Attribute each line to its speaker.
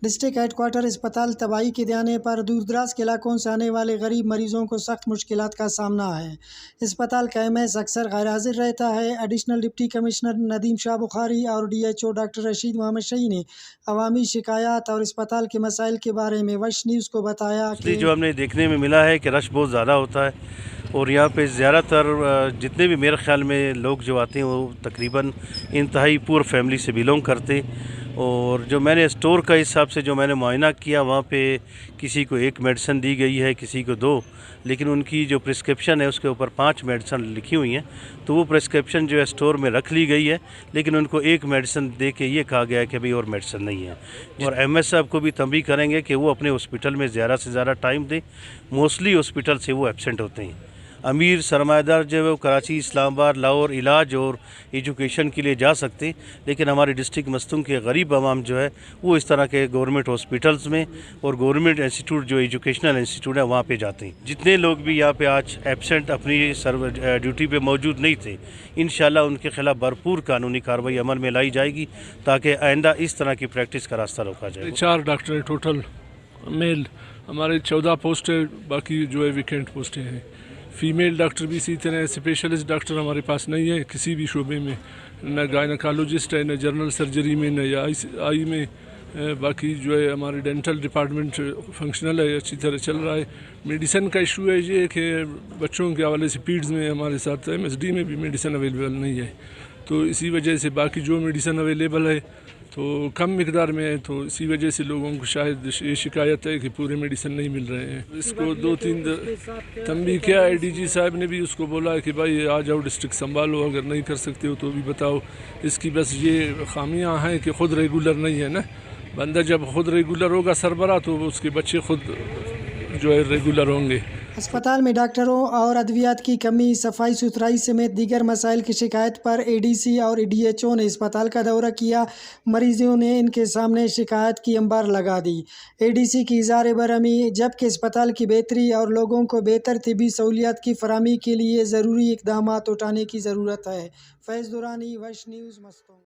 Speaker 1: District head quarter اسپتال تباہی کے دیانے پر دور دراز کے علاقوں سے آنے والے غریب مریضوں کو سخت مشکلات کا سامنا ہے۔ اسپتال کا MS اکثر غیر حاضر رہتا ہے۔ ایڈیشنل ڈپٹی کمشنر ندیم شاہ بخاری اور DHO ڈاکٹر رشید محمد شاہی نے عوامی شکایات اور اسپتال کے مسائل کے بارے میں وش نیوز کو بتایا کہ
Speaker 2: جو ہم نے دیکھنے میں ملا ہے کہ رش بہت زیادہ ہوتا ہے اور یہاں پہ زیادہ تر جتنے بھی میرے خیال میں لوگ جو آتے ہیں وہ تقریباً انتہائی پور فیملی سے بلونگ کرتے ہیں۔ اور جو میں نے اسٹور کا حساب سے جو میں نے معائنہ کیا وہاں پہ کسی کو 1 میڈیسن دی گئی ہے، کسی کو 2، لیکن ان کی جو پرسکرپشن ہے اس کے اوپر 5 میڈیسن لکھی ہوئی ہیں، تو وہ پرسکرپشن جو ہے اسٹور میں رکھ لی گئی ہے، لیکن ان کو 1 میڈیسن دے کے یہ کہا گیا ہے کہ ابھی اور میڈیسن نہیں ہے۔ اور MS صاحب کو بھی تنبیہ کریں گے کہ وہ اپنے ہاسپٹل میں زیادہ سے زیادہ ٹائم دیں، موسٹلی ہاسپٹل سے وہ ایبسینٹ ہوتے ہیں۔ امیر سرمایہ دار جو ہے وہ کراچی، اسلام آباد، لاہور علاج اور ایجوکیشن کے لیے جا سکتے ہیں، لیکن ہمارے ڈسٹرکٹ مستونگ کے غریب عوام جو ہے وہ اس طرح کے گورنمنٹ ہاسپٹلز میں اور گورنمنٹ انسٹیٹیوٹ جو ایجوکیشنل انسٹیٹیوٹ ہے وہاں پہ جاتے ہیں۔ جتنے لوگ بھی یہاں پہ آج ایبسینٹ اپنی ڈیوٹی پہ موجود نہیں تھے، انشاءاللہ ان کے خلاف بھرپور قانونی کارروائی عمل میں لائی جائے گی تاکہ آئندہ اس طرح کی پریکٹس کا راستہ روکا جائے۔
Speaker 3: 4 ڈاکٹر ہیں ٹوٹل میل، ہمارے 14 پوسٹ ہے، باقی جو ہے ویکینٹ پوسٹیں ہیں۔ فیمیل ڈاکٹر بھی اسی طرح اسپیشلسٹ ڈاکٹر ہمارے پاس نہیں ہے کسی بھی شعبے میں، نہ گائنیکالوجسٹ ہے، نہ جنرل سرجری میں، نہ آئی میں۔ باقی جو ہے ہمارے ڈینٹل ڈپارٹمنٹ فنکشنل ہے، اچھی طرح چل رہا ہے۔ میڈیسن کا ایشو ہے یہ کہ بچوں کے حوالے سے پیڈز میں ہمارے ساتھ MSD میں بھی میڈیسن اویلیبل نہیں ہے، تو اسی وجہ سے باقی جو میڈیسن اویلیبل ہے تو کم مقدار میں ہے، تو اسی وجہ سے لوگوں کو شاید یہ شکایت ہے کہ پورے میڈیسن نہیں مل رہے ہیں۔ اس کو 2-3 تنبیہ کیا ہے، DG صاحب نے بھی اس کو بولا ہے کہ بھائی آ جاؤ ڈسٹرکٹ سنبھالو، اگر نہیں کر سکتے ہو تو بھی بتاؤ۔ اس کی بس یہ خامیاں ہیں کہ خود ریگولر نہیں ہے نا، بندہ جب خود ریگولر ہوگا سربراہ تو اس کے بچے خود جو ہے ریگولر ہوں گے۔
Speaker 1: اسپتال میں ڈاکٹروں اور ادویات کی کمی، صفائی ستھرائی سمیت دیگر مسائل کی شکایت پر ADC اور DHO نے اسپتال کا دورہ کیا۔ مریضوں نے ان کے سامنے شکایت کی انبار لگا دی۔ ADC کی اظہار برہمی، جبکہ اسپتال کی بہتری اور لوگوں کو بہتر طبی سہولیات کی فراہمی کے لیے ضروری اقدامات اٹھانے کی ضرورت ہے۔ فیض درانی، وش نیوز، مستونگ۔